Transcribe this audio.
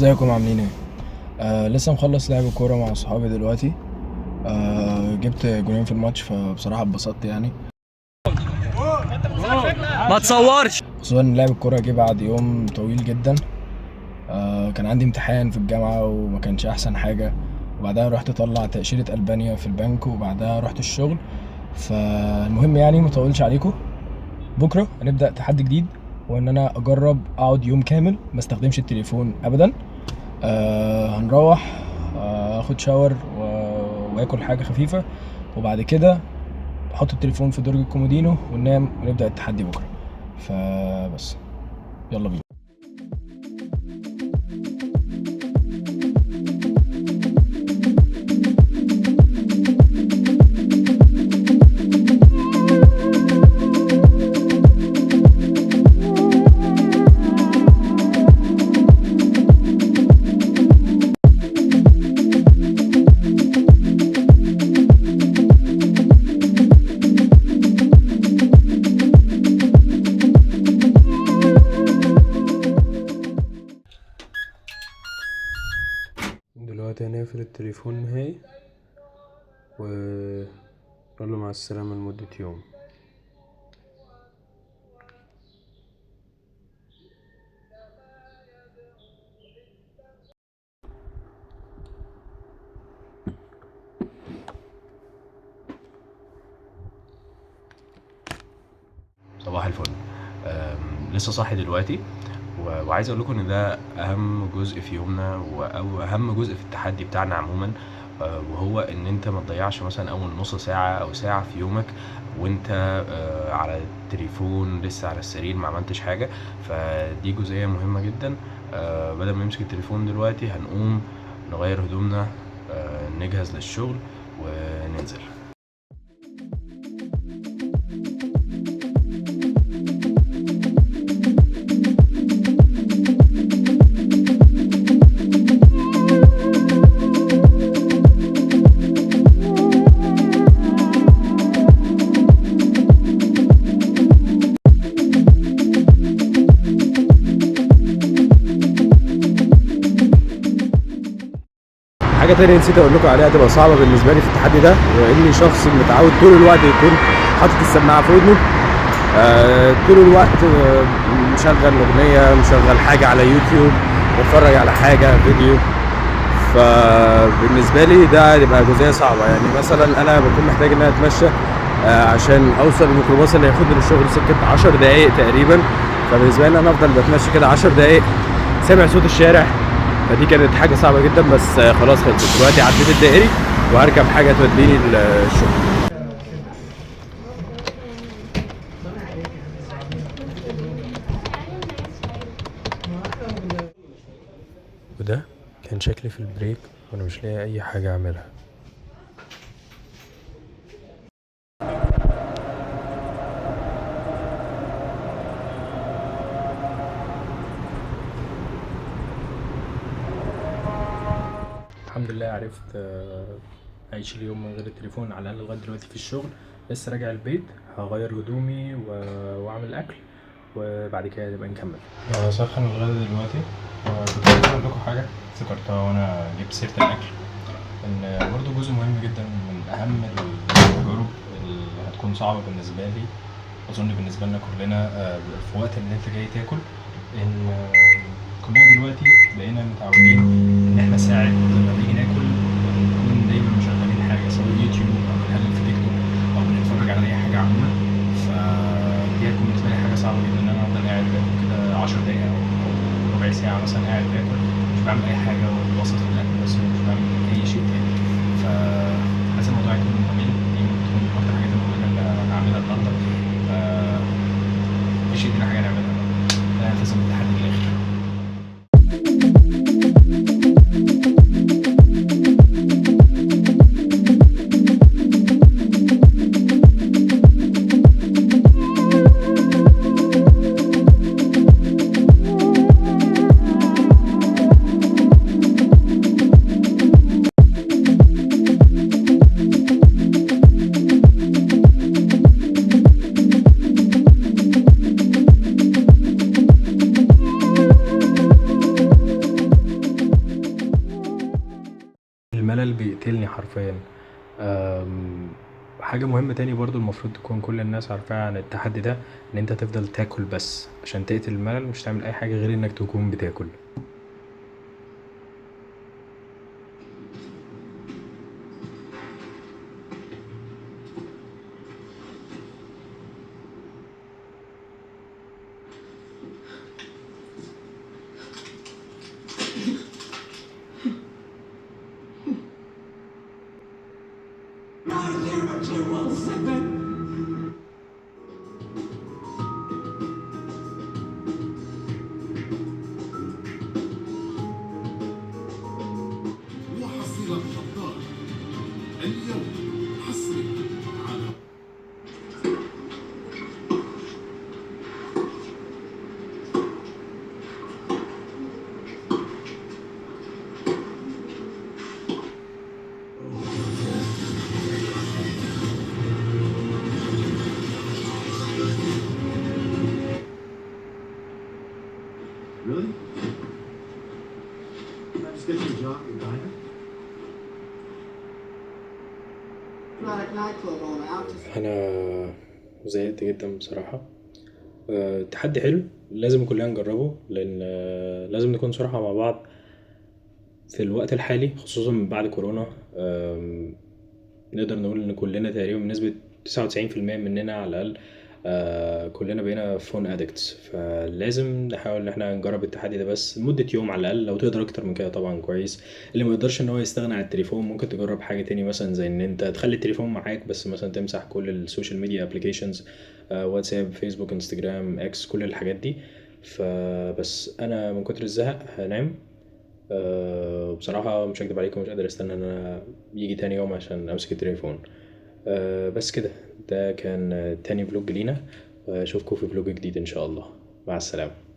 ازيكم عاملين ايه؟ لسه مخلص لعب كورة مع صحابي دلوقتي. جبت جولين في الماتش، فبصراحة اتبسطت يعني. ما تصورش. خصوصا ان لعب الكورة جه بعد يوم طويل جدا. كان عندي امتحان في الجامعة وما كانش احسن حاجة، وبعدها رحت اطلع تأشيرة ألبانيا في البنك، وبعدها رحت الشغل. فالمهم يعني مطولش عليكم، بكرة هنبدأ تحدي جديد، وان انا اجرب اقعد يوم كامل ما استخدمش التليفون ابدا. هنروح اخد شاور واكل حاجه خفيفه، وبعد كده احط التليفون في درج الكومودينو وننام ونبدا التحدي بكره. فبس يلا بينا. دلوقتي هنقفل التليفون نهائي ونقول له مع السلامة لمدة يوم. صباح الفل. لسه صاحي دلوقتي وعايز اقول لكم ان ده اهم جزء في يومنا او اهم جزء في التحدي بتاعنا عموما. وهو ان انت ما تضيعش مثلا اول نص ساعه او ساعه في يومك وانت على التليفون لسه على السرير ما عملتش حاجه. فدي جزئيه مهمه جدا. بدل ما نمسك التليفون دلوقتي هنقوم نغير هدومنا، نجهز للشغل وننزل. حاجة تانية نسيت اقول لكم عليها تبقى صعبة بالنسبة لي في التحدي ده، واني شخص متعود طول الوقت يكون حاطط السماعة في ودنه، طول الوقت، مشغل اغنية، مشغل حاجة على يوتيوب، بتفرج على حاجة فيديو. فبالنسبة لي ده يبقى جزئية صعبة. يعني مثلا انا بكون محتاج ان انا اتمشى عشان اوصل الميكروباص اللي هياخدني للشغل سكة 10 دقايق تقريبا. فبالنسبة لي انا افضل بتمشى كده 10 دقايق سامع صوت الشارع، فدي كانت حاجة صعبة جدا. بس خلاص خلصت دلوقتي، عديت الدائري وهركب حاجة توديني الشغل. وده كان شكلي في البريك وانا مش لاقي اي حاجة اعملها. الحمد لله عرفت اعيش اليوم من غير التليفون على الاقل لغايه دلوقتي في الشغل. لسه راجع البيت، هغير هدومي واعمل اكل، وبعد كده نبقى نكمل. سخن الغدا دلوقتي. كنت عايز اقول لكم حاجه افتكرتها وانا جبت سيره الاكل، ان برضو جزء مهم جدا من اهم التجارب اللي هتكون صعبه بالنسبه لي، اظن بالنسبه لنا كلنا، في وقت ان انت جاي تاكل، ان كلنا دلوقتي بقينا متعودين ان احنا ساعة لما بنيجي ناكل بنكون دايما مشغلين حاجه، سواء يوتيوب او بنقلب في تيك توك او بنتفرج على اي حاجه عموما. فدي هتكون بالنسبه لي حاجه صعبه جدا ان انا افضل قاعد باكل كده 10 دقايق او ربع ساعه مثلا قاعد باكل مش بعمل اي حاجه وببسط في الاكل بس مش بعمل اي شيء تاني. فحاسس الموضوع هيكون ممل. دي ممكن تكون من اكتر الحاجات المهمه اللي هعملها النهارده. مفيش ايدينا حاجه نعملها، لازم التحدي للاخر. الملل بيقتلني حرفيا. حاجة مهمة تاني برضو المفروض تكون كل الناس عارفاها عن التحدي ده، ان انت تفضل تاكل بس عشان تقتل الملل، مش تعمل اي حاجة غير انك تكون بتاكل. وحصيلة الأبطال اليوم حصريا على Really? Can I just get you a job at the diner? Erotic nightclub owner out to انا زهقت جدا بصراحة. التحدي حلو، لازم كلنا نجربه، لان لازم نكون صراحة مع بعض في الوقت الحالي، خصوصا من بعد كورونا. نقدر نقول ان كلنا تقريبا بنسبة 99% مننا على الاقل كلنا بقينا فون ادكتس، فلازم نحاول ان احنا نجرب التحدي ده بس لمدة يوم على الاقل. لو تقدر اكتر من كده طبعا كويس. اللي ما يقدرش ان هو يستغنى عن التليفون، ممكن تجرب حاجة تاني مثلا زي ان انت تخلي التليفون معاك بس مثلا تمسح كل السوشيال ميديا ابليكيشنز، واتساب، فيسبوك، انستجرام، اكس، كل الحاجات دي. فبس انا من كتر الزهق هنام. بصراحة مش هكدب عليكم، مش قادر استنى ان انا يجي تاني يوم عشان امسك التليفون. بس كده، ده كان تاني فلوج لينا، واشوفكم في فلوج جديد ان شاء الله. مع السلامة.